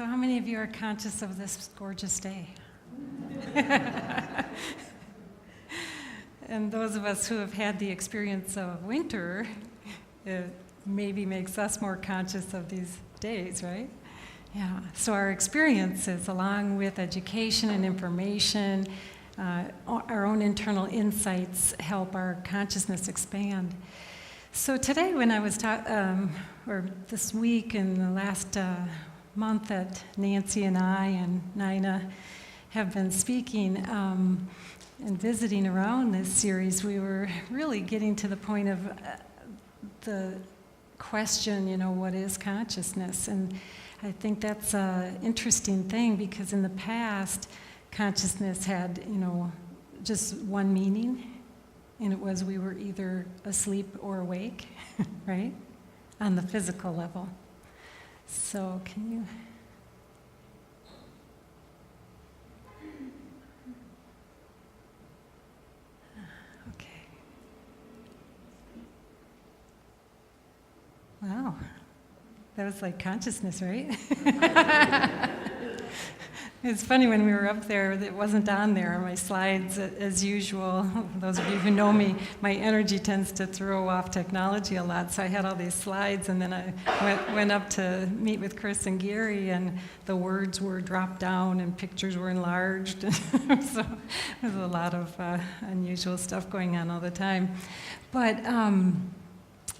So how many of you are conscious of this gorgeous day? And those of us who have had the experience of winter, it maybe makes us more conscious of these days, right? Yeah, so our experiences, along with education and information, our own internal insights help our consciousness expand. So today when I was or this week and the last month that Nancy and I and Nina have been speaking and visiting around this series, we were really getting to the point of the question, what is consciousness? And I think that's an interesting thing because in the past, consciousness had, just one meaning, and it was we were either asleep or awake, right? On the physical level. So can you... Okay. Wow. That was like consciousness, right? It's funny, when we were up there, it wasn't on there. My slides, as usual, those of you who know me, my energy tends to throw off technology a lot, so I had all these slides, and then I went up to meet with Chris and Gary, and the words were dropped down and pictures were enlarged. So there's a lot of unusual stuff going on all the time. But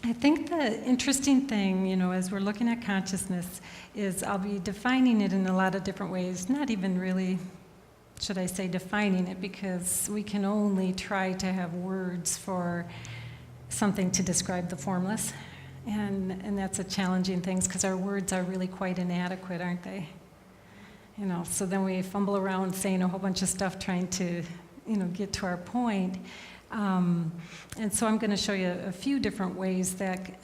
I think the interesting thing, as we're looking at consciousness, is I'll be defining it in a lot of different ways, not even really, should I say, defining it, because we can only try to have words for something to describe the formless, and that's a challenging thing, because our words are really quite inadequate, aren't they? So then we fumble around saying a whole bunch of stuff trying to, get to our point. And so I'm going to show you a few different ways that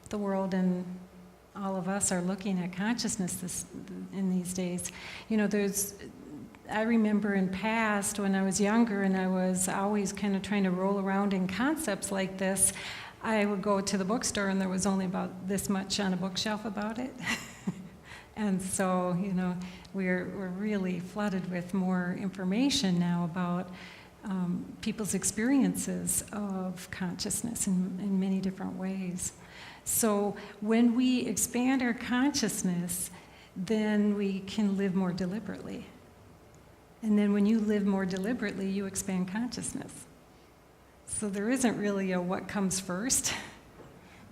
the world and all of us are looking at consciousness in these days. I remember in past when I was younger and I was always kind of trying to roll around in concepts like this, I would go to the bookstore and there was only about this much on a bookshelf about it. And so, we're really flooded with more information now about people's experiences of consciousness in many different ways. So when we expand our consciousness, then we can live more deliberately. And then when you live more deliberately, you expand consciousness. So there isn't really a what comes first,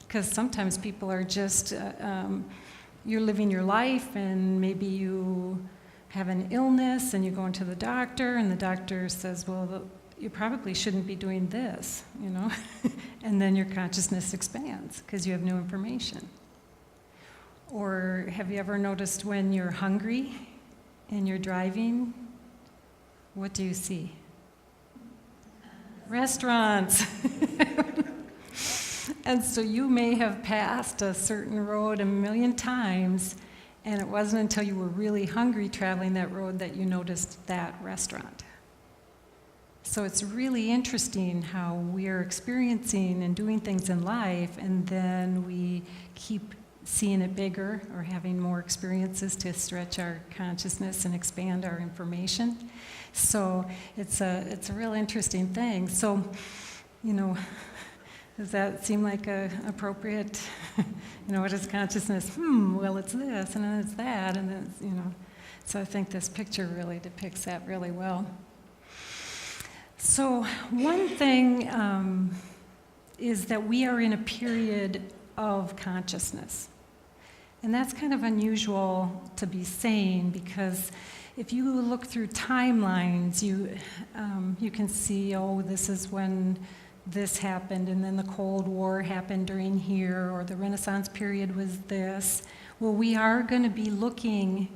because sometimes people are just, you're living your life and maybe you have an illness and you go into the doctor and the doctor says, well, you probably shouldn't be doing this, and then your consciousness expands because you have new information. Or have you ever noticed when you're hungry and you're driving, what do you see? Restaurants. And so you may have passed a certain road 1,000,000 times, and it wasn't until you were really hungry traveling that road that you noticed that restaurant. So it's really interesting how we're experiencing and doing things in life, and then we keep seeing it bigger or having more experiences to stretch our consciousness and expand our information. So it's a real interesting thing. So, does that seem like a appropriate, what is consciousness? Well, it's this, and then it's that, and then it's, So I think this picture really depicts that really well. So one thing is that we are in a period of consciousness. And that's kind of unusual to be saying, because if you look through timelines, you can see, this is when this happened, and then the Cold War happened during here, or the Renaissance period was this. Well, we are going to be looking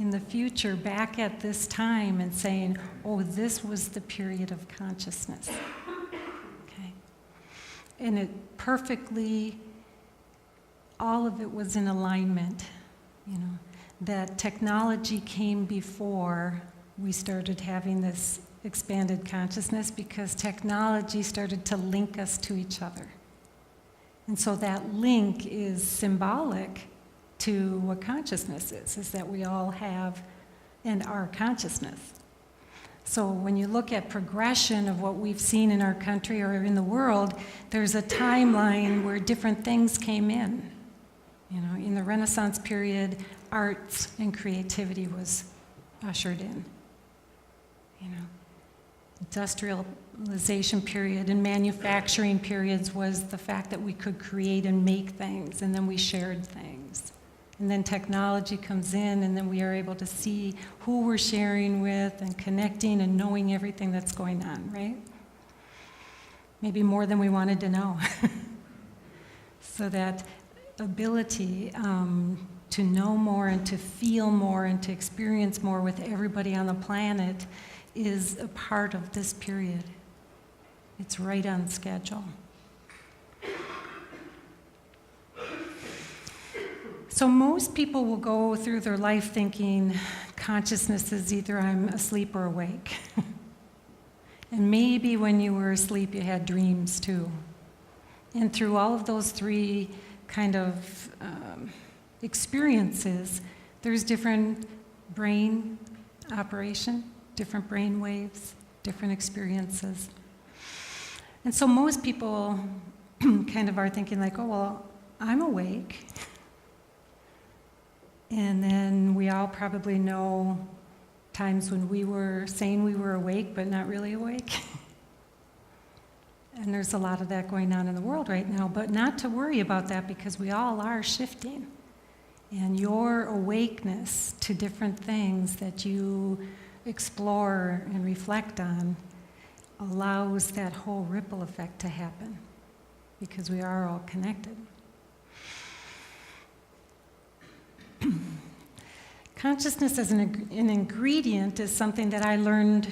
in the future back at this time and saying, this was the period of consciousness. Okay? And it perfectly, all of it was in alignment, that technology came before we started having this expanded consciousness, because technology started to link us to each other. And so that link is symbolic to what consciousness is that we all have and are consciousness. So when you look at progression of what we've seen in our country or in the world, there's a timeline where different things came in. You know, in the Renaissance period, arts and creativity was ushered in. You know, industrialization period and manufacturing periods was the fact that we could create and make things, and then we shared things. And then technology comes in, and then we are able to see who we're sharing with and connecting and knowing everything that's going on, right? Maybe more than we wanted to know. So that ability to know more and to feel more and to experience more with everybody on the planet is a part of this period. It's right on schedule. So most people will go through their life thinking consciousness is either I'm asleep or awake. And maybe when you were asleep you had dreams too. And through all of those three kind of experiences, there's different brain operation, different brain waves, different experiences. And so most people kind of are thinking like, oh, well, I'm awake. And then we all probably know times when we were saying we were awake but not really awake. And there's a lot of that going on in the world right now, but not to worry about that because we all are shifting. And your awakeness to different things that you explore and reflect on allows that whole ripple effect to happen because we are all connected. Consciousness as an ingredient is something that I learned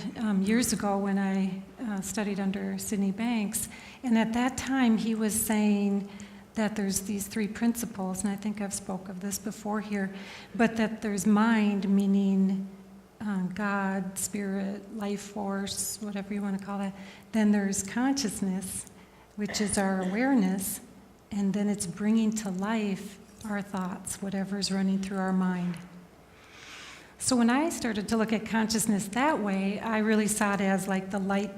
years ago when I studied under Cindi Banks. And at that time, he was saying that there's these three principles, and I think I've spoke of this before here, but that there's mind, meaning God, spirit, life force, whatever you want to call that. Then there's consciousness, which is our awareness, and then it's bringing to life our thoughts, whatever's running through our mind. So when I started to look at consciousness that way, I really saw it as like the light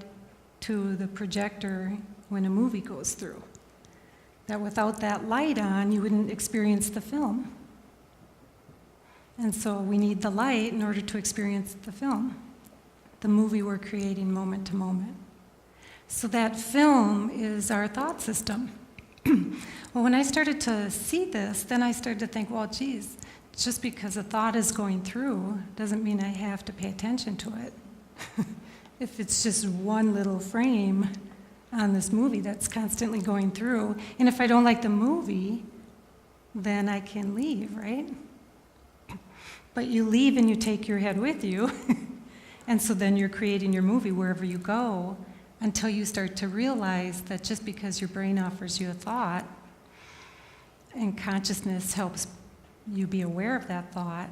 to the projector when a movie goes through. That without that light on, you wouldn't experience the film. And so we need the light in order to experience the film, the movie we're creating moment to moment. So that film is our thought system. Well, when I started to see this, then I started to think, well, geez, just because a thought is going through doesn't mean I have to pay attention to it. If it's just one little frame on this movie that's constantly going through, and if I don't like the movie, then I can leave, right? But you leave and you take your head with you, and so then you're creating your movie wherever you go until you start to realize that just because your brain offers you a thought and consciousness helps you be aware of that thought,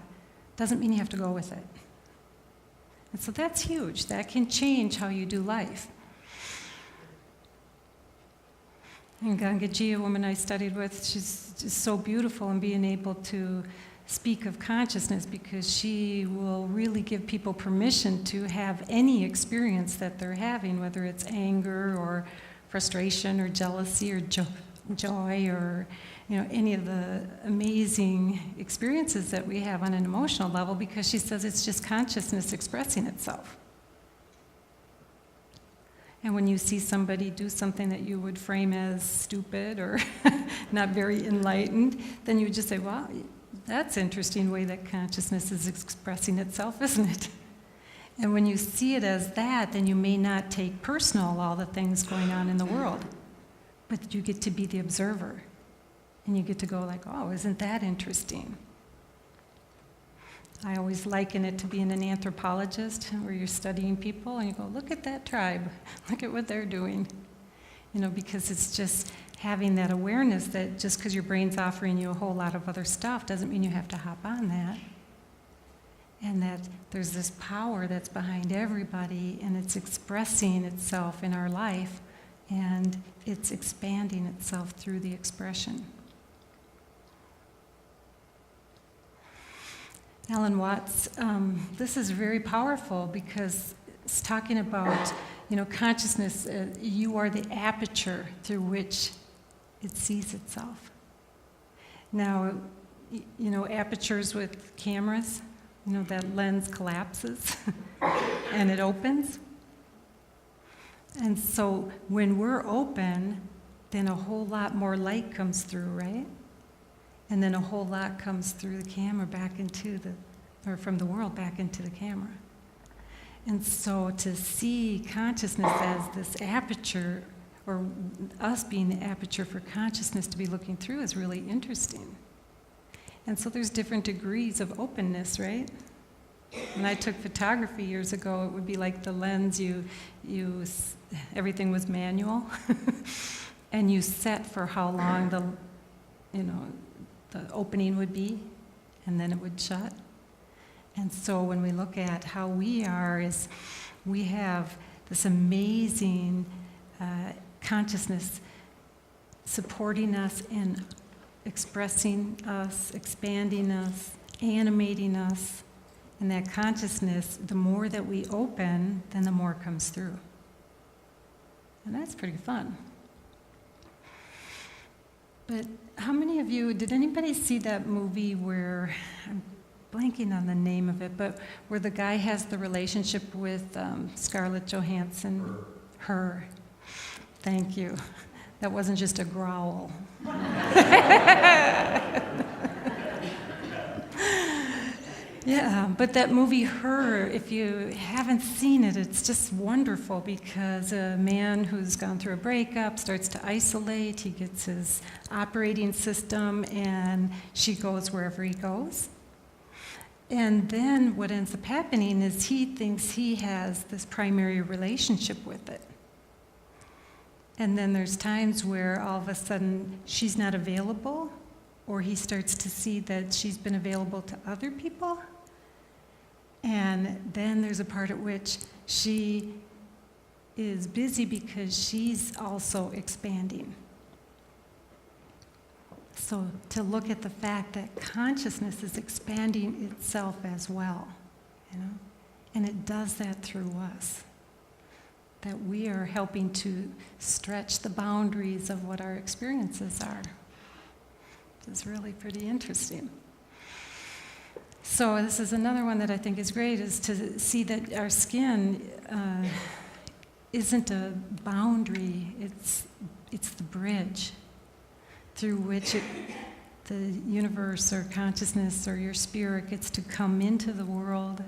doesn't mean you have to go with it. And so that's huge. That can change how you do life. And Gangaji, a woman I studied with, she's just so beautiful in being able to speak of consciousness because she will really give people permission to have any experience that they're having, whether it's anger or frustration or jealousy or joy or any of the amazing experiences that we have on an emotional level, because she says it's just consciousness expressing itself. And when you see somebody do something that you would frame as stupid or not very enlightened, then you would just say, wow, that's an interesting way that consciousness is expressing itself, isn't it? And when you see it as that, then you may not take personal all the things going on in the world, but you get to be the observer. And you get to go like, oh, isn't that interesting? I always liken it to being an anthropologist, where you're studying people and you go, look at that tribe, look at what they're doing. Because it's just having that awareness that just because your brain's offering you a whole lot of other stuff doesn't mean you have to hop on that. And that there's this power that's behind everybody, and it's expressing itself in our life, and it's expanding itself through the expression. Alan Watts, this is very powerful because it's talking about, consciousness. You are the aperture through which it sees itself. Now, apertures with cameras, that lens collapses and it opens. And so when we're open, then a whole lot more light comes through, right? And then a whole lot comes through the camera back into or from the world back into the camera. And so to see consciousness as this aperture, or us being the aperture for consciousness to be looking through, is really interesting. And so there's different degrees of openness, right? When I took photography years ago, it would be like the lens, everything was manual, and you set for how long the opening would be, and then it would shut. And so when we look at how we are, is we have this amazing consciousness supporting us and expressing us, expanding us, animating us. And that consciousness, the more that we open, then the more comes through. And that's pretty fun. But how many of you, did anybody see that movie where, I'm blanking on the name of it, but where the guy has the relationship with Scarlett Johansson? Her. Thank you. That wasn't just a growl. Yeah, but that movie, Her, if you haven't seen it, it's just wonderful because a man who's gone through a breakup starts to isolate. He gets his operating system, and she goes wherever he goes. And then what ends up happening is he thinks he has this primary relationship with it. And then there's times where all of a sudden she's not available, or he starts to see that she's been available to other people. And then there's a part at which she is busy because she's also expanding. So to look at the fact that consciousness is expanding itself as well, and it does that through us. That we are helping to stretch the boundaries of what our experiences are. It's really pretty interesting. So this is another one that I think is great, is to see that our skin isn't a boundary, it's the bridge through which the universe or consciousness or your spirit gets to come into the world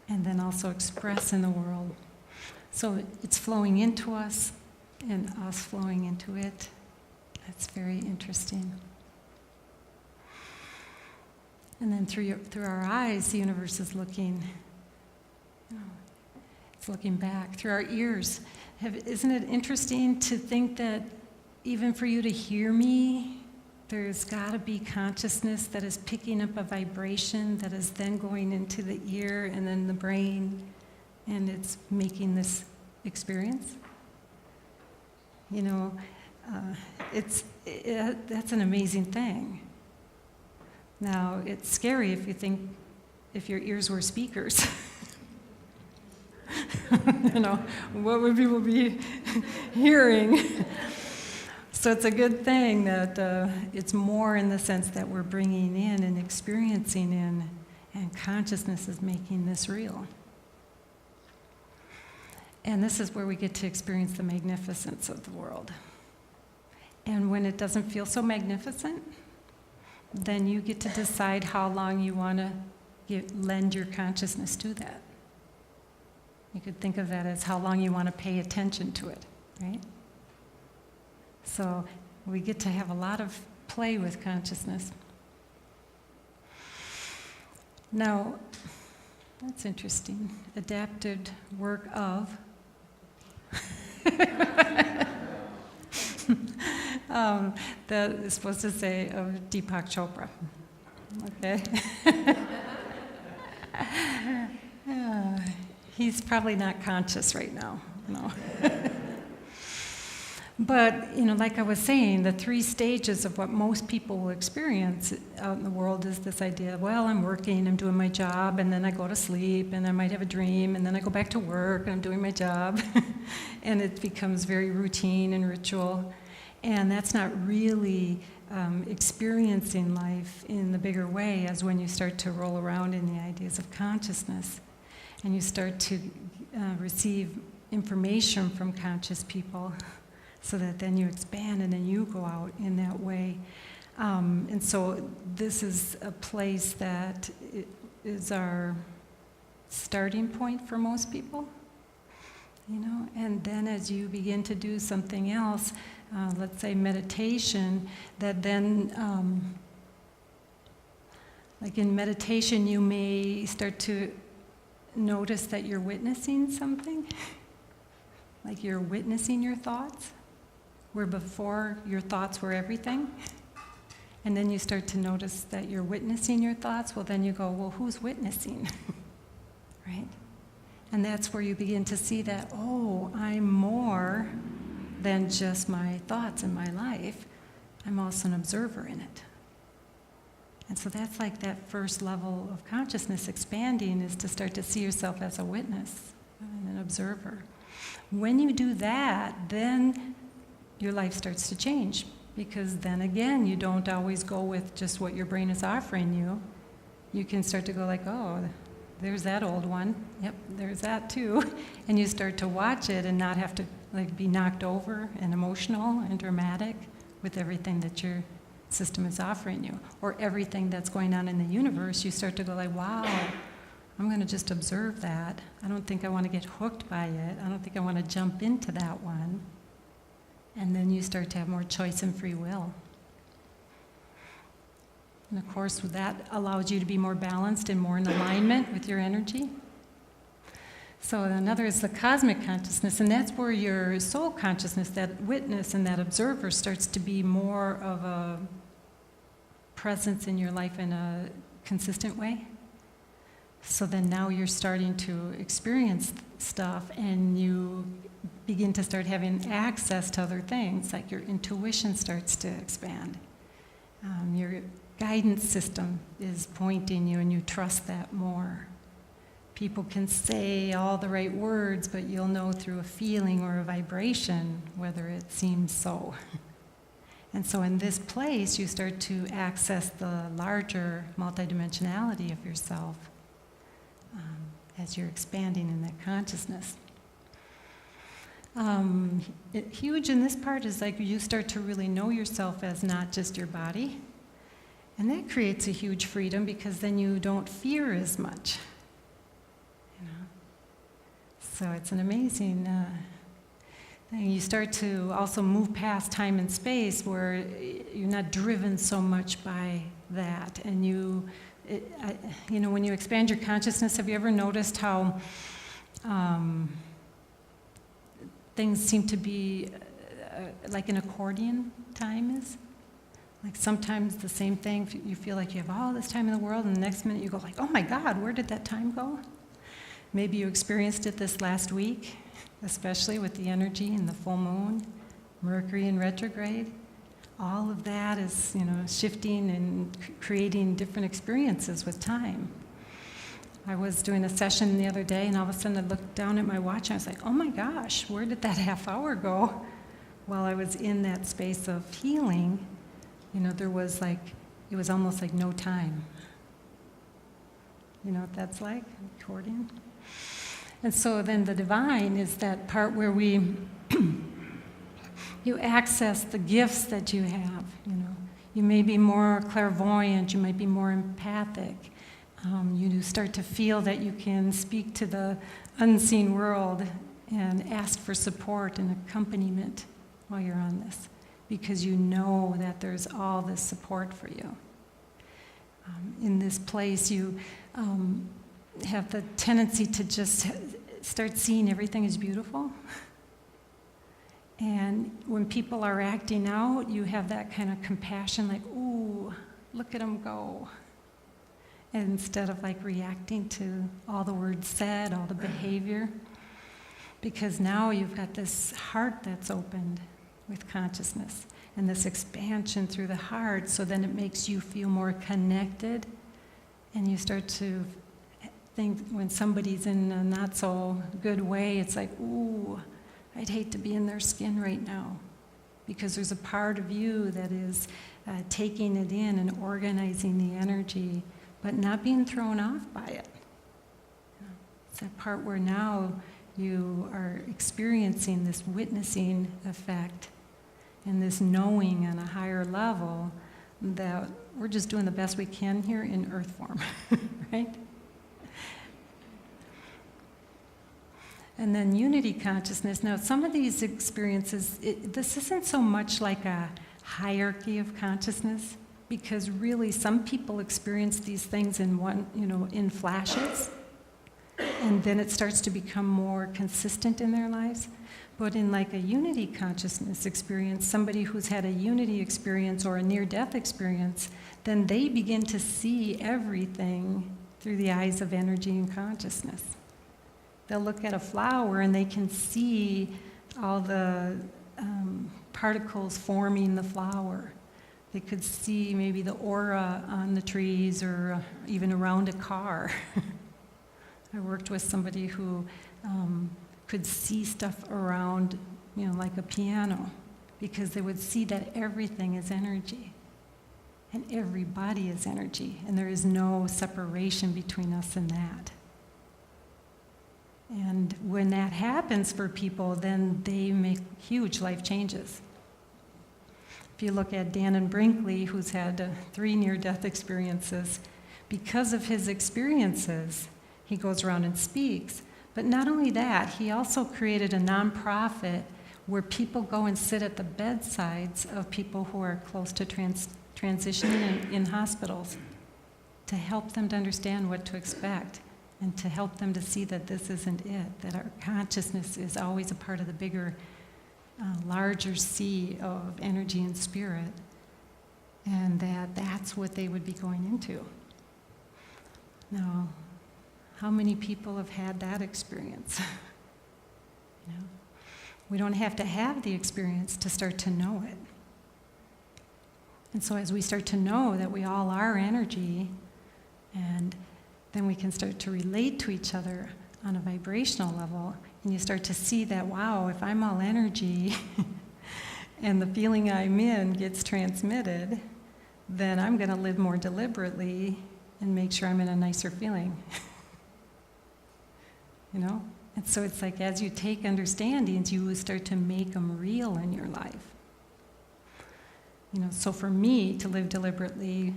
and then also express in the world. So it's flowing into us and us flowing into it. That's very interesting. And then through our eyes, the universe is looking, it's looking back. Through our ears, isn't it interesting to think that even for you to hear me, there's got to be consciousness that is picking up a vibration that is then going into the ear and then the brain, and it's making this experience? That's an amazing thing. Now, it's scary if your ears were speakers. What would people be hearing? So it's a good thing that it's more in the sense that we're bringing in and experiencing in, and consciousness is making this real. And this is where we get to experience the magnificence of the world. And when it doesn't feel so magnificent, then you get to decide how long you want to lend your consciousness to that. You could think of that as how long you want to pay attention to it, right? So we get to have a lot of play with consciousness. Now, that's interesting. Adapted work of. That is supposed to say of Deepak Chopra. Okay? He's probably not conscious right now. No. But, like I was saying, the 3 stages of what most people will experience out in the world is this idea, well, I'm working, I'm doing my job, and then I go to sleep, and I might have a dream, and then I go back to work, and I'm doing my job. And it becomes very routine and ritual. And that's not really experiencing life in the bigger way as when you start to roll around in the ideas of consciousness. And you start to receive information from conscious people, so that then you expand and then you go out in that way. And so this is a place that is our starting point for most people, and then as you begin to do something else, let's say meditation, that then, like in meditation, you may start to notice that you're witnessing something, like you're witnessing your thoughts, where before your thoughts were everything. And then you start to notice that you're witnessing your thoughts. Well, then you go, well, who's witnessing? Right? And that's where you begin to see that, oh, I'm more than just my thoughts in my life. I'm also an observer in it. And so that's like that first level of consciousness expanding, is to start to see yourself as a witness and an observer. When you do that, then your life starts to change, because then again, you don't always go with just what your brain is offering you. You can start to go like, oh, there's that old one. Yep, there's that too. And you start to watch it and not have to like be knocked over and emotional and dramatic with everything that your system is offering you, or everything that's going on in the universe. You start to go like, wow, I'm going to just observe that. I don't think I want to get hooked by it. I don't think I want to jump into that one. And then you start to have more choice and free will. And of course, that allows you to be more balanced and more in alignment with your energy. So another is the cosmic consciousness, and that's where your soul consciousness, that witness and that observer, starts to be more of a presence in your life in a consistent way. So then now you're starting to experience stuff, and you begin to start having access to other things, like your intuition starts to expand. Your guidance system is pointing you, and you trust that more. People can say all the right words, but you'll know through a feeling or a vibration whether it seems so. And so in this place, you start to access the larger multidimensionality of yourself as you're expanding in that consciousness. Huge in this part is like you start to really know yourself as not just your body. And that creates a huge freedom, because then you don't fear as much. So it's an amazing thing. You start to also move past time and space, where you're not driven so much by that. And when you expand your consciousness, have you ever noticed how things seem to be like an accordion time is? Like sometimes the same thing, you feel like you have all this time in the world, and the next minute you go like, oh my God, where did that time go? Maybe you experienced it this last week, especially with the energy and the full moon, Mercury in retrograde. All of that is, shifting and creating different experiences with time. I was doing a session the other day, and all of a sudden I looked down at my watch, and I was like, oh my gosh, where did that half hour go? While I was in that space of healing, there was it was almost like no time. You know what that's like, accordion? And so then the divine is that part where you access the gifts that you have, You may be more clairvoyant, you might be more empathic. You start to feel that you can speak to the unseen world and ask for support and accompaniment while you're on this, because you know that there's all this support for you. In this place, you have the tendency to just start seeing everything as beautiful. And when people are acting out, you have that kind of compassion, like, ooh, look at them go. And instead of reacting to all the words said, all the behavior, because now you've got this heart that's opened, with consciousness. And this expansion through the heart, so then it makes you feel more connected, and you start to think when somebody's in a not so good way, it's like, ooh, I'd hate to be in their skin right now. Because there's a part of you that is taking it in and organizing the energy, but not being thrown off by it. It's that part where now you are experiencing this witnessing effect and this knowing on a higher level that we're just doing the best we can here in earth form, right? And then unity consciousness. Now, some of these experiences, this isn't so much like a hierarchy of consciousness, because really some people experience these things in in flashes, and then it starts to become more consistent in their lives. But in like a unity consciousness experience, somebody who's had a unity experience or a near-death experience, then they begin to see everything through the eyes of energy and consciousness. They'll look at a flower and they can see all the particles forming the flower. They could see maybe the aura on the trees or even around a car. I worked with somebody who could see stuff around, like a piano, because they would see that everything is energy. And everybody is energy, and there is no separation between us and that. And when that happens for people, then they make huge life changes. If you look at Dan and Brinkley, who's had 3 near-death experiences, because of his experiences, he goes around and speaks. But not only that, he also created a nonprofit where people go and sit at the bedsides of people who are close to transitioning in hospitals to help them to understand what to expect and to help them to see that this isn't it, that our consciousness is always a part of the bigger, larger sea of energy and spirit, and that's what they would be going into. Now, how many people have had that experience? We don't have to have the experience to start to know it. And so as we start to know that we all are energy, and then we can start to relate to each other on a vibrational level, and you start to see that, wow, if I'm all energy and the feeling I'm in gets transmitted, then I'm going to live more deliberately and make sure I'm in a nicer feeling. And so it's like as you take understandings, you start to make them real in your life. So for me, to live deliberately,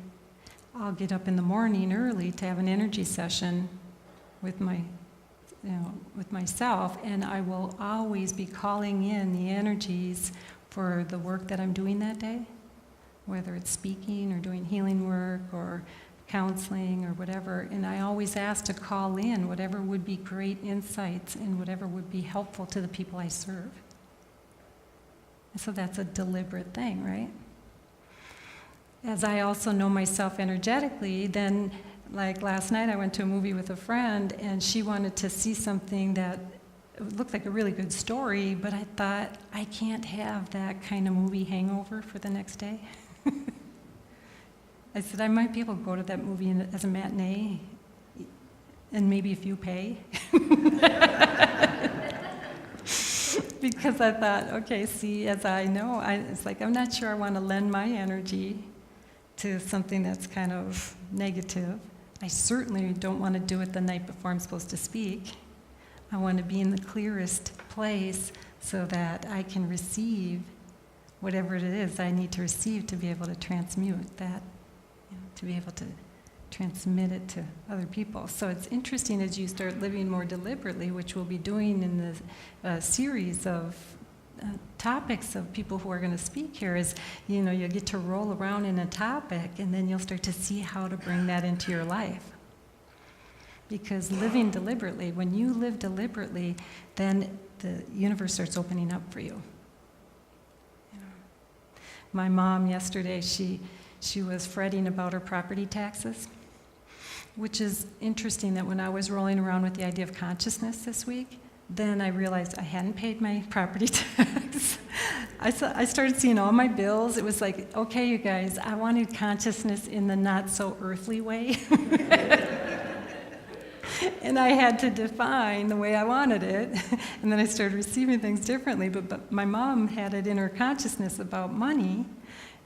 I'll get up in the morning early to have an energy session with myself, and I will always be calling in the energies for the work that I'm doing that day, whether it's speaking or doing healing work or counseling or whatever, and I always ask to call in whatever would be great insights and whatever would be helpful to the people I serve. And so that's a deliberate thing, right? As I also know myself energetically, then like last night I went to a movie with a friend and she wanted to see something that looked like a really good story, but I thought I can't have that kind of movie hangover for the next day. I said, I might be able to go to that movie as a matinee, and maybe if you pay. Because I thought, okay, see, as I know, it's like I'm not sure I want to lend my energy to something that's kind of negative. I certainly don't want to do it the night before I'm supposed to speak. I want to be in the clearest place so that I can receive whatever it is I need to receive to be able to transmute that, to be able to transmit it to other people. So it's interesting as you start living more deliberately, which we'll be doing in the series of topics of people who are going to speak here, is you'll get to roll around in a topic and then you'll start to see how to bring that into your life. Because living deliberately, when you live deliberately, then the universe starts opening up for you. My mom yesterday, she was fretting about her property taxes, which is interesting that when I was rolling around with the idea of consciousness this week, then I realized I hadn't paid my property tax. I started seeing all my bills. It was like, okay, you guys, I wanted consciousness in the not-so-earthly way. And I had to define the way I wanted it. And then I started receiving things differently. But my mom had it in her consciousness about money.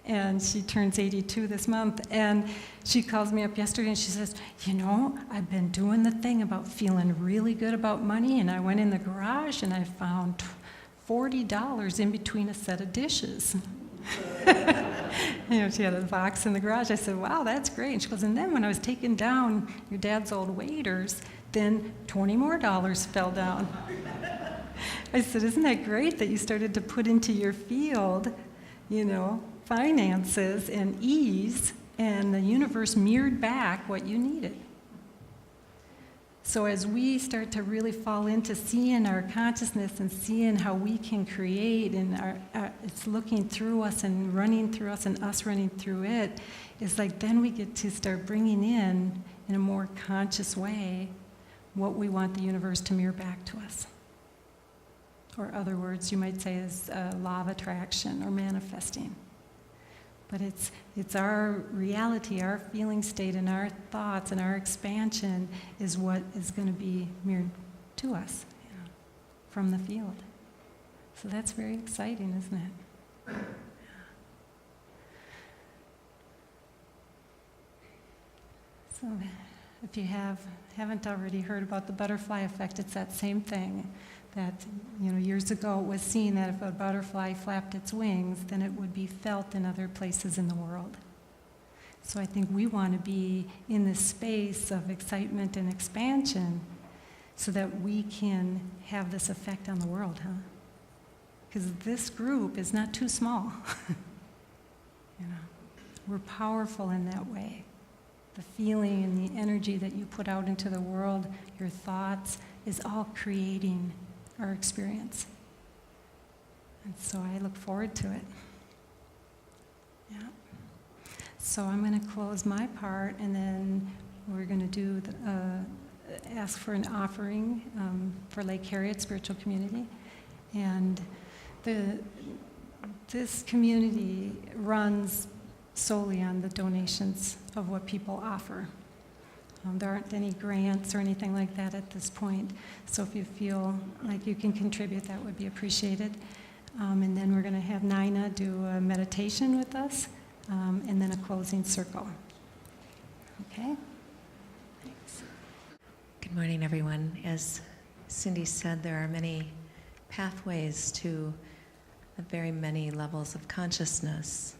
And she turns 82 this month. And she calls me up yesterday and she says, you know, I've been doing the thing about feeling really good about money. And I went in the garage and I found $40 in between a set of dishes. You know, she had a box in the garage. I said, wow, that's great. And she goes, and then when I was taking down your dad's old waiters, then $20 more fell down. I said, isn't that great that you started to put into your field, you know, finances and ease, and the universe mirrored back what you needed. So as we start to really fall into seeing our consciousness and seeing how we can create, and it's looking through us and running through us and us running through it, it's like then we get to start bringing in a more conscious way, what we want the universe to mirror back to us. Or other words you might say is law of attraction or manifesting. But it's our reality, our feeling state, and our thoughts and our expansion is what is going to be mirrored to us, you know, from the field. So that's very exciting, isn't it? Yeah. So if you haven't already heard about the butterfly effect, it's that same thing. That, you know, years ago it was seen that if a butterfly flapped its wings, then it would be felt in other places in the world. So I think we want to be in this space of excitement and expansion so that we can have this effect on the world, huh? Because this group is not too small. You know, we're powerful in that way. The feeling and the energy that you put out into the world, your thoughts, is all creating our experience. And so I look forward to it. Yeah. So I'm going to close my part, and then we're going to do ask for an offering for Lake Harriet Spiritual Community. And this community runs solely on the donations of what people offer. There aren't any grants or anything like that at this point. So if you feel like you can contribute, that would be appreciated. And then we're going to have Nina do a meditation with us, and then a closing circle. Okay? Thanks. Good morning, everyone. As Cindi said, there are many pathways to the very many levels of consciousness.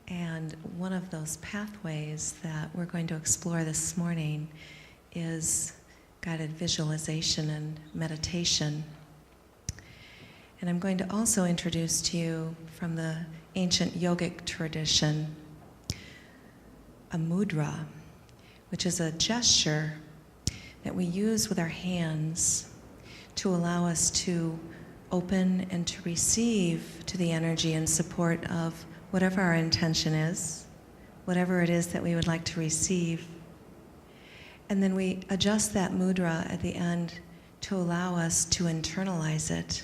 And one of those pathways that we're going to explore this morning is guided visualization and meditation. And I'm going to also introduce to you from the ancient yogic tradition a mudra, which is a gesture that we use with our hands to allow us to open and to receive to the energy and support of whatever our intention is, whatever it is that we would like to receive. And then we adjust that mudra at the end to allow us to internalize it.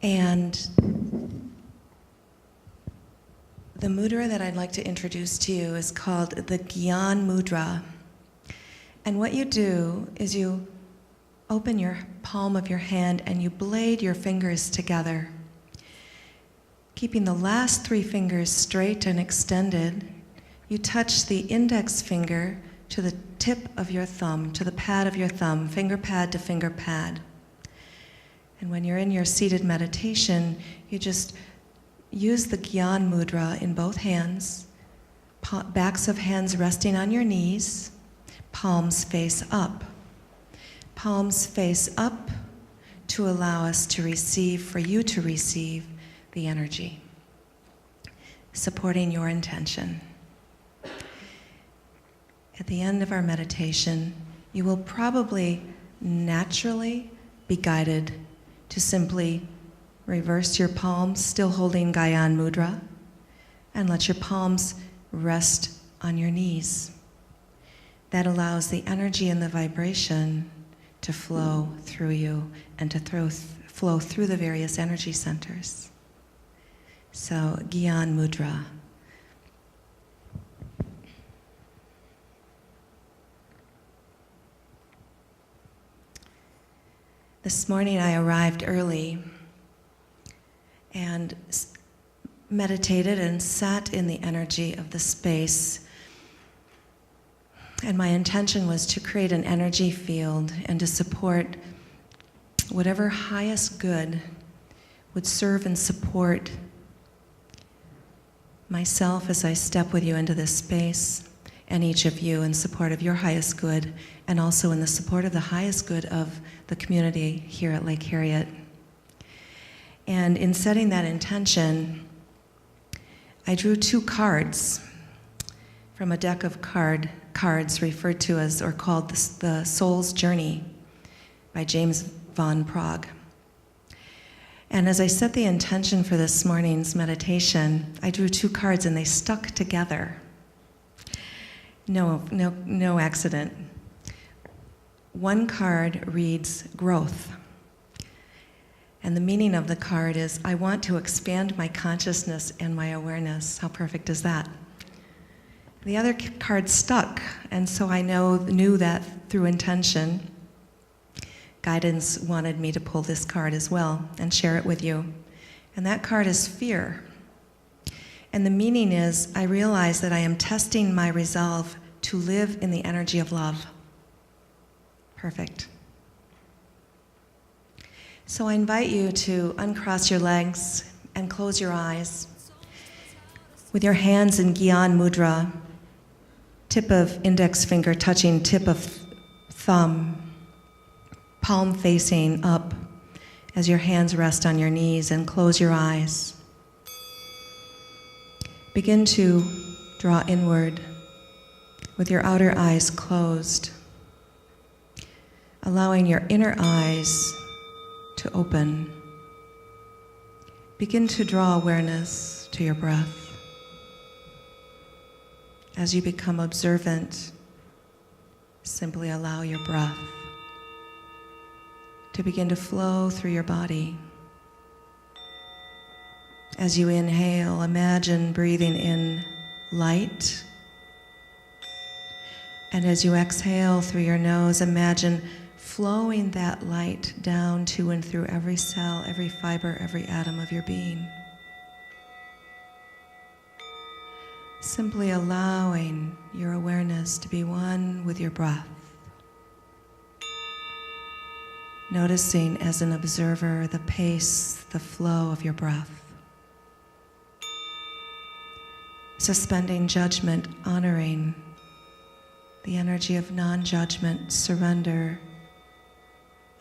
And the mudra that I'd like to introduce to you is called the Gyan Mudra. And what you do is you open your palm of your hand and you blade your fingers together, keeping the last 3 fingers straight and extended. You touch the index finger to the tip of your thumb, to the pad of your thumb, finger pad to finger pad. And when you're in your seated meditation, you just use the Gyan Mudra in both hands, backs of hands resting on your knees, palms face up. Palms face up to allow us to receive, for you to receive, the energy, supporting your intention. At the end of our meditation, you will probably naturally be guided to simply reverse your palms, still holding Gyan Mudra, and let your palms rest on your knees. That allows the energy and the vibration to flow through you and to flow through the various energy centers. So, Gyan Mudra. This morning I arrived early and meditated and sat in the energy of the space. And my intention was to create an energy field and to support whatever highest good would serve and support myself as I step with you into this space, and each of you in support of your highest good, and also in the support of the highest good of the community here at Lake Harriet. And in setting that intention, I drew 2 cards from a deck of cards referred to as, or called, the Soul's Journey by James von Prague. And as I set the intention for this morning's meditation, I drew 2 cards and they stuck together. No accident. One card reads growth. And the meaning of the card is, I want to expand my consciousness and my awareness. How perfect is that? The other card stuck, and so I knew that through intention, guidance wanted me to pull this card as well and share it with you. And that card is fear. And the meaning is, I realize that I am testing my resolve to live in the energy of love. Perfect. So I invite you to uncross your legs and close your eyes. With your hands in Gyan Mudra, tip of index finger touching tip of thumb, palm facing up as your hands rest on your knees, and close your eyes. Begin to draw inward with your outer eyes closed, allowing your inner eyes to open. Begin to draw awareness to your breath. As you become observant, simply allow your breath to begin to flow through your body. As you inhale, imagine breathing in light. And as you exhale through your nose, imagine flowing that light down to and through every cell, every fiber, every atom of your being. Simply allowing your awareness to be one with your breath. Noticing as an observer the pace, the flow of your breath. Suspending judgment, honoring the energy of non-judgment, surrender,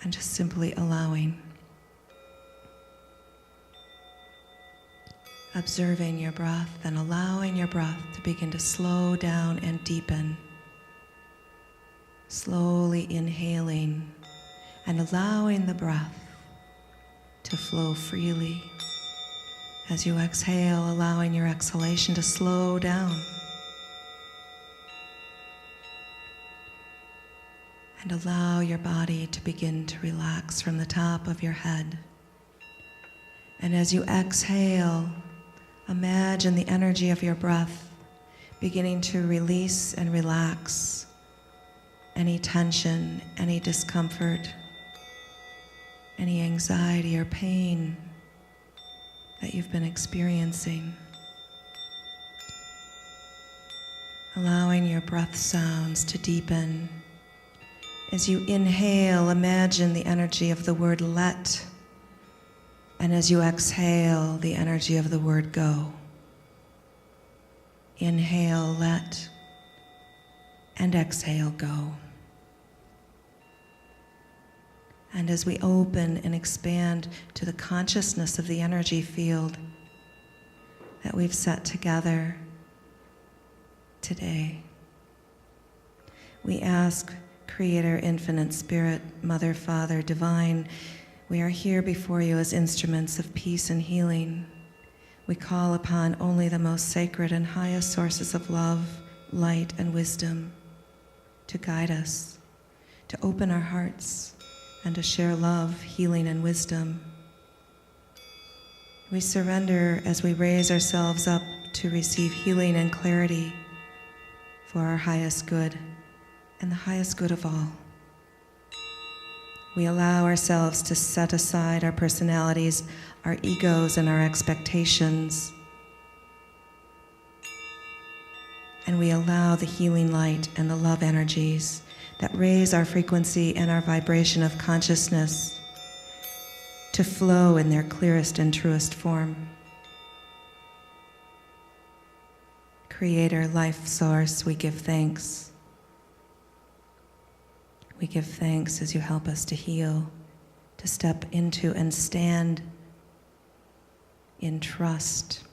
and just simply allowing. Observing your breath and allowing your breath to begin to slow down and deepen. Slowly inhaling and allowing the breath to flow freely. As you exhale, allowing your exhalation to slow down. And allow your body to begin to relax from the top of your head. And as you exhale, imagine the energy of your breath beginning to release and relax any tension, any discomfort, any anxiety or pain that you've been experiencing. Allowing your breath sounds to deepen. As you inhale, imagine the energy of the word let. And as you exhale, the energy of the word go. Inhale, let, and exhale, go. And as we open and expand to the consciousness of the energy field that we've set together today, we ask, Creator, Infinite Spirit, Mother, Father, Divine, we are here before you as instruments of peace and healing. We call upon only the most sacred and highest sources of love, light, and wisdom to guide us, to open our hearts, and to share love, healing, and wisdom. We surrender as we raise ourselves up to receive healing and clarity for our highest good and the highest good of all. We allow ourselves to set aside our personalities, our egos, and our expectations. And we allow the healing light and the love energies that raise our frequency and our vibration of consciousness to flow in their clearest and truest form. Creator, life source, we give thanks. We give thanks as you help us to heal, to step into and stand in trust,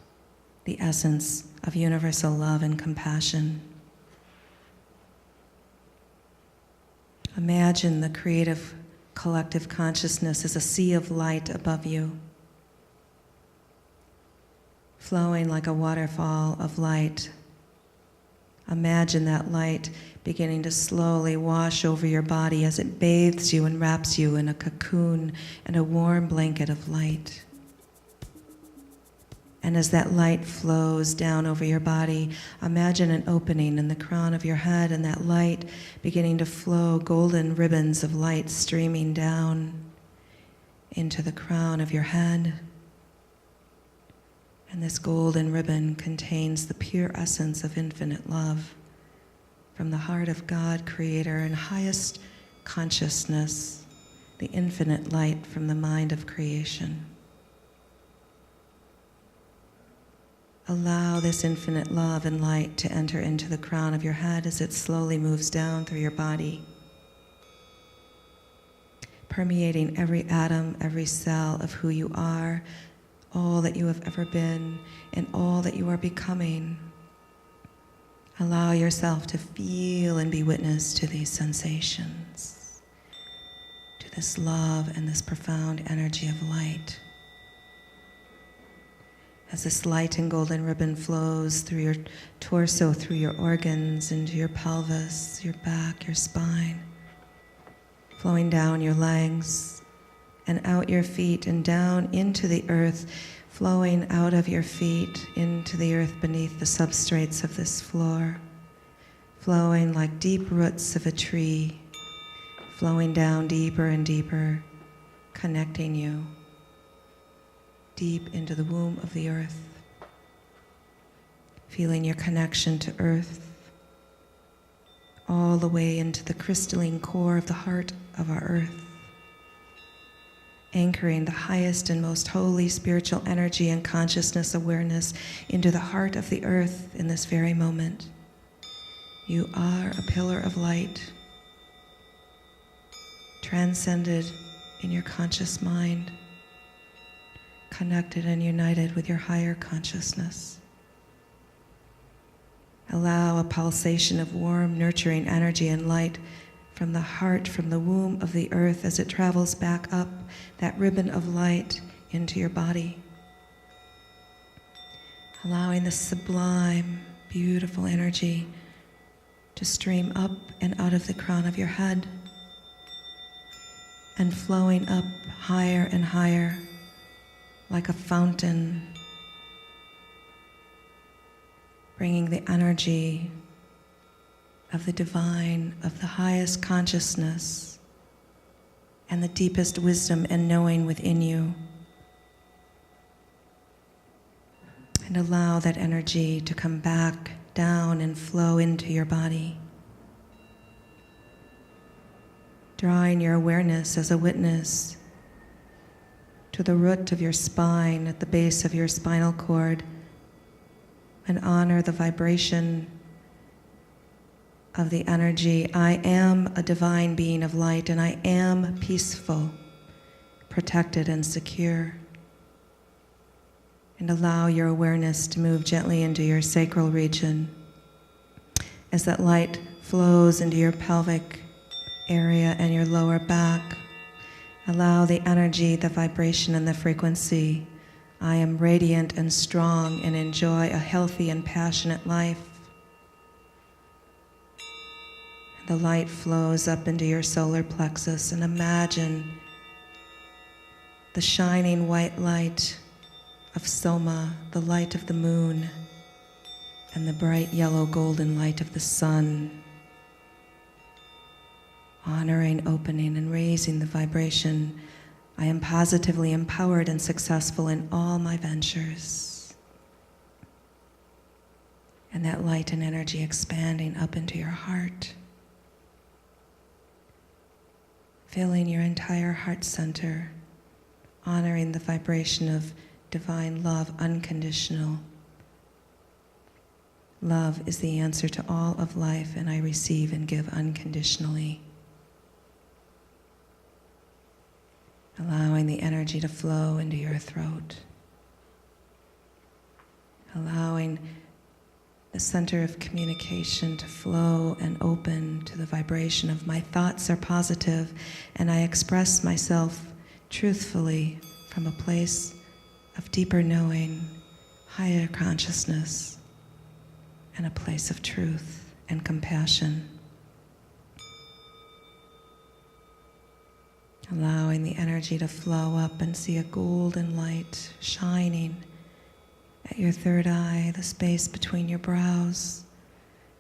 the essence of universal love and compassion. Imagine the creative collective consciousness as a sea of light above you, flowing like a waterfall of light. Imagine that light beginning to slowly wash over your body as it bathes you and wraps you in a cocoon and a warm blanket of light. And as that light flows down over your body, imagine an opening in the crown of your head and that light beginning to flow, golden ribbons of light streaming down into the crown of your head. And this golden ribbon contains the pure essence of infinite love from the heart of God, Creator, and highest consciousness, the infinite light from the mind of creation. Allow this infinite love and light to enter into the crown of your head as it slowly moves down through your body, permeating every atom, every cell of who you are, all that you have ever been, and all that you are becoming. Allow yourself to feel and be witness to these sensations, to this love and this profound energy of light. As this light and golden ribbon flows through your torso, through your organs, into your pelvis, your back, your spine, flowing down your legs and out your feet and down into the earth, flowing out of your feet into the earth beneath the substrates of this floor, flowing like deep roots of a tree, flowing down deeper and deeper, connecting you deep into the womb of the earth, feeling your connection to earth, all the way into the crystalline core of the heart of our earth, anchoring the highest and most holy spiritual energy and consciousness awareness into the heart of the earth in this very moment. You are a pillar of light, transcended in your conscious mind, connected and united with your higher consciousness. Allow a pulsation of warm, nurturing energy and light from the heart, from the womb of the earth as it travels back up that ribbon of light into your body. Allowing this sublime, beautiful energy to stream up and out of the crown of your head and flowing up higher and higher like a fountain, bringing the energy of the divine, of the highest consciousness and the deepest wisdom and knowing within you. And allow that energy to come back down and flow into your body, drawing your awareness as a witness to the root of your spine, at the base of your spinal cord, and honor the vibration of the energy. I am a divine being of light, and I am peaceful, protected, and secure. And allow your awareness to move gently into your sacral region as that light flows into your pelvic area and your lower back. Allow the energy, the vibration, and the frequency. I am radiant and strong and enjoy a healthy and passionate life. The light flows up into your solar plexus, and imagine the shining white light of Soma, the light of the moon, and the bright yellow golden light of the sun, honoring, opening, and raising the vibration. I am positively empowered and successful in all my ventures. And that light and energy expanding up into your heart, filling your entire heart center, honoring the vibration of divine love, unconditional. Love is the answer to all of life, and I receive and give unconditionally. Allowing the energy to flow into your throat. Allowing the center of communication to flow and open to the vibration of my thoughts are positive, and I express myself truthfully from a place of deeper knowing, higher consciousness, and a place of truth and compassion. Allowing the energy to flow up and see a golden light shining at your third eye, the space between your brows.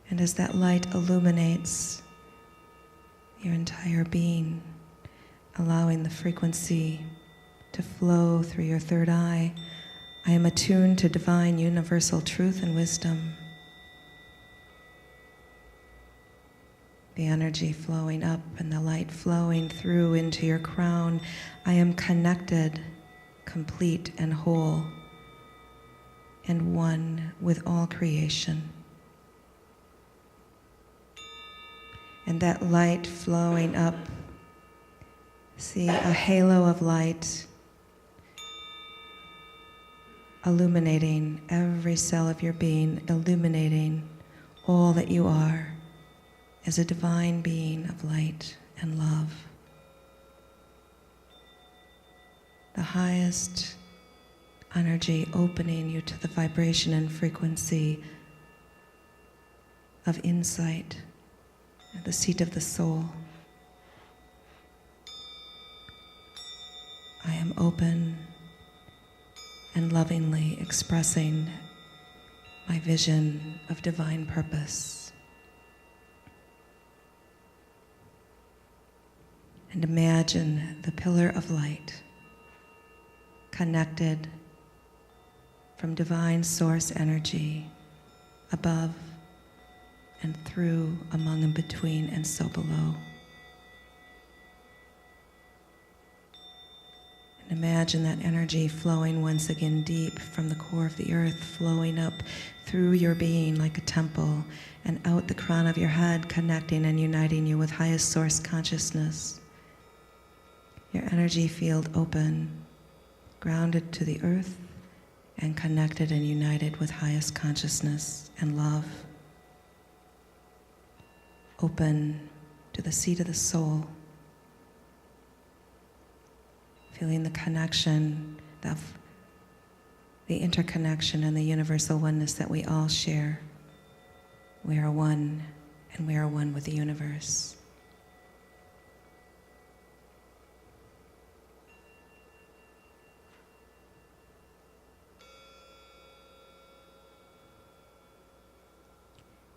And as that light illuminates your entire being, allowing the frequency to flow through your third eye, I am attuned to divine universal truth and wisdom. The energy flowing up and the light flowing through into your crown. I am connected, complete and whole, and one with all creation. And that light flowing up, see a halo of light illuminating every cell of your being, illuminating all that you are as a divine being of light and love. The highest energy opening you to the vibration and frequency of insight, at the seat of the soul. I am open and lovingly expressing my vision of divine purpose. And imagine the pillar of light connected from divine source energy above and through, among and between, and so below. And imagine that energy flowing once again deep from the core of the earth, flowing up through your being like a temple and out the crown of your head, connecting and uniting you with highest source consciousness. Your energy field open, grounded to the earth, and connected and united with highest consciousness and love. Open to the seat of the soul, feeling the connection, the interconnection and the universal oneness that we all share. We are one, and we are one with the universe.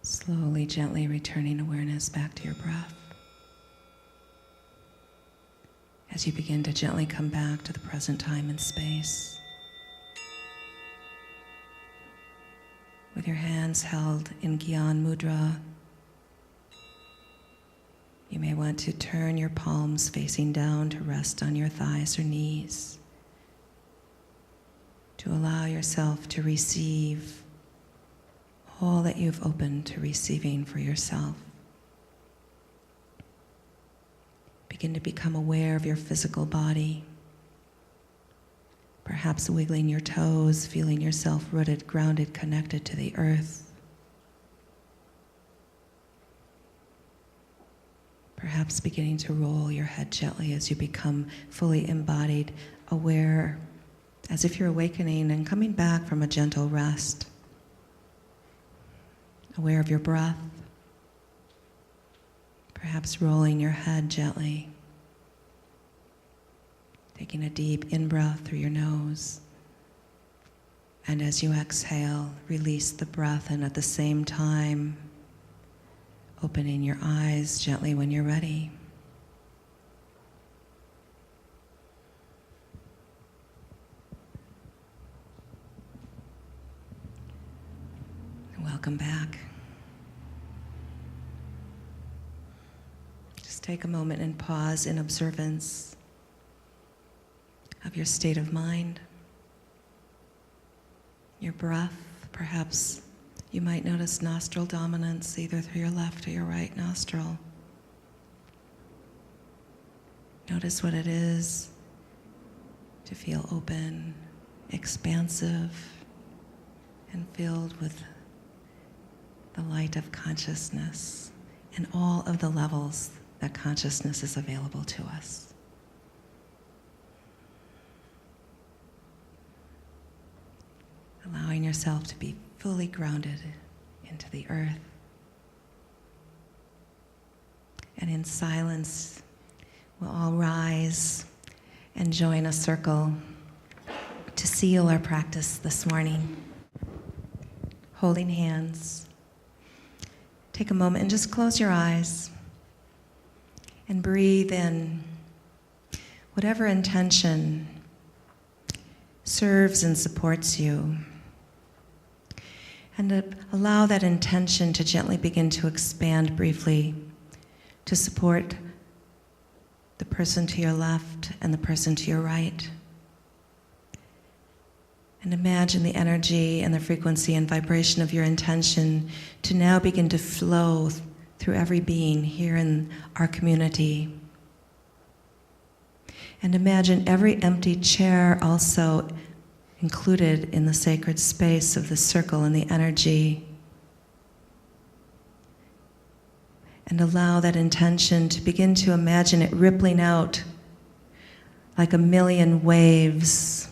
Slowly, gently returning awareness back to your breath. As you begin to gently come back to the present time and space. With your hands held in Gyan Mudra, you may want to turn your palms facing down to rest on your thighs or knees, to allow yourself to receive all that you've opened to receiving for yourself. Begin to become aware of your physical body, perhaps wiggling your toes, feeling yourself rooted, grounded, connected to the earth. Perhaps beginning to roll your head gently as you become fully embodied, aware, as if you're awakening and coming back from a gentle rest. Aware of your breath, Perhaps rolling your head gently. Taking a deep in-breath through your nose. And as you exhale, release the breath, and at the same time, opening your eyes gently when you're ready. Welcome back. Just take a moment and pause in observance of your state of mind, your breath. Perhaps you might notice nostril dominance either through your left or your right nostril. Notice what it is to feel open, expansive, and filled with the light of consciousness and all of the levels that consciousness is available to us. Allowing yourself to be fully grounded into the earth. And in silence, we'll all rise and join a circle to seal our practice this morning. Holding hands. Take a moment and just close your eyes and breathe in whatever intention serves and supports you. And allow that intention to gently begin to expand briefly to support the person to your left and the person to your right. And imagine the energy and the frequency and vibration of your intention to now begin to flow through every being here in our community. And imagine every empty chair also included in the sacred space of the circle and the energy. And allow that intention to begin to imagine it rippling out like a million waves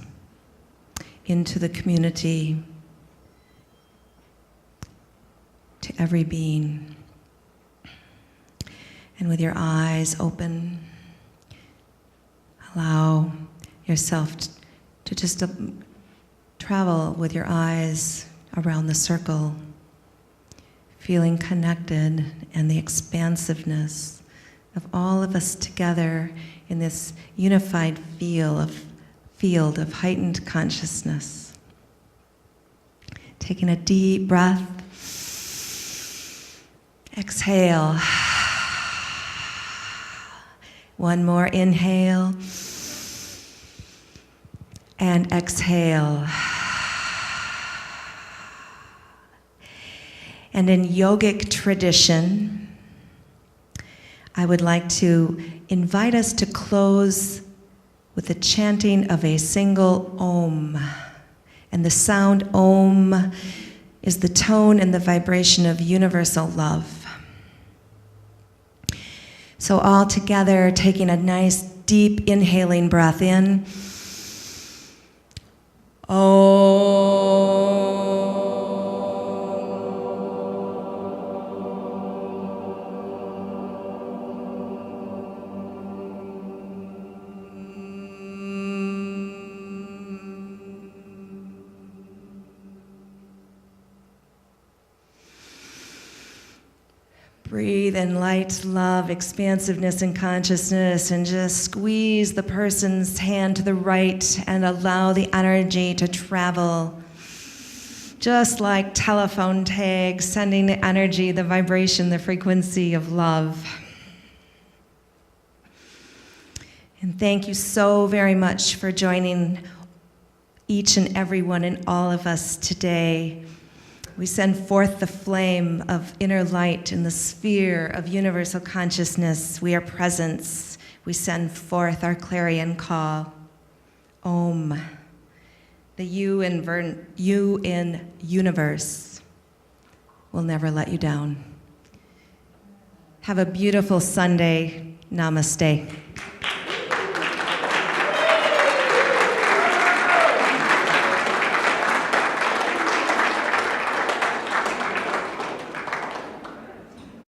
into the community, to every being. And with your eyes open, allow yourself to just travel with your eyes around the circle, feeling connected and the expansiveness of all of us together in this unified field of heightened consciousness. Taking a deep breath. Exhale. One more inhale. And exhale. And in yogic tradition, I would like to invite us to close with the chanting of a single Om. And the sound Om is the tone and the vibration of universal love. So all together, taking a nice deep inhaling breath in. Om. Breathe in light, love, expansiveness, and consciousness, and just squeeze the person's hand to the right and allow the energy to travel. Just like telephone tags, sending the energy, the vibration, the frequency of love. And thank you so very much for joining each and every one and all of us today. We send forth the flame of inner light in the sphere of universal consciousness. We are presence. We send forth our clarion call. Om. The you in universe will never let you down. Have a beautiful Sunday. Namaste.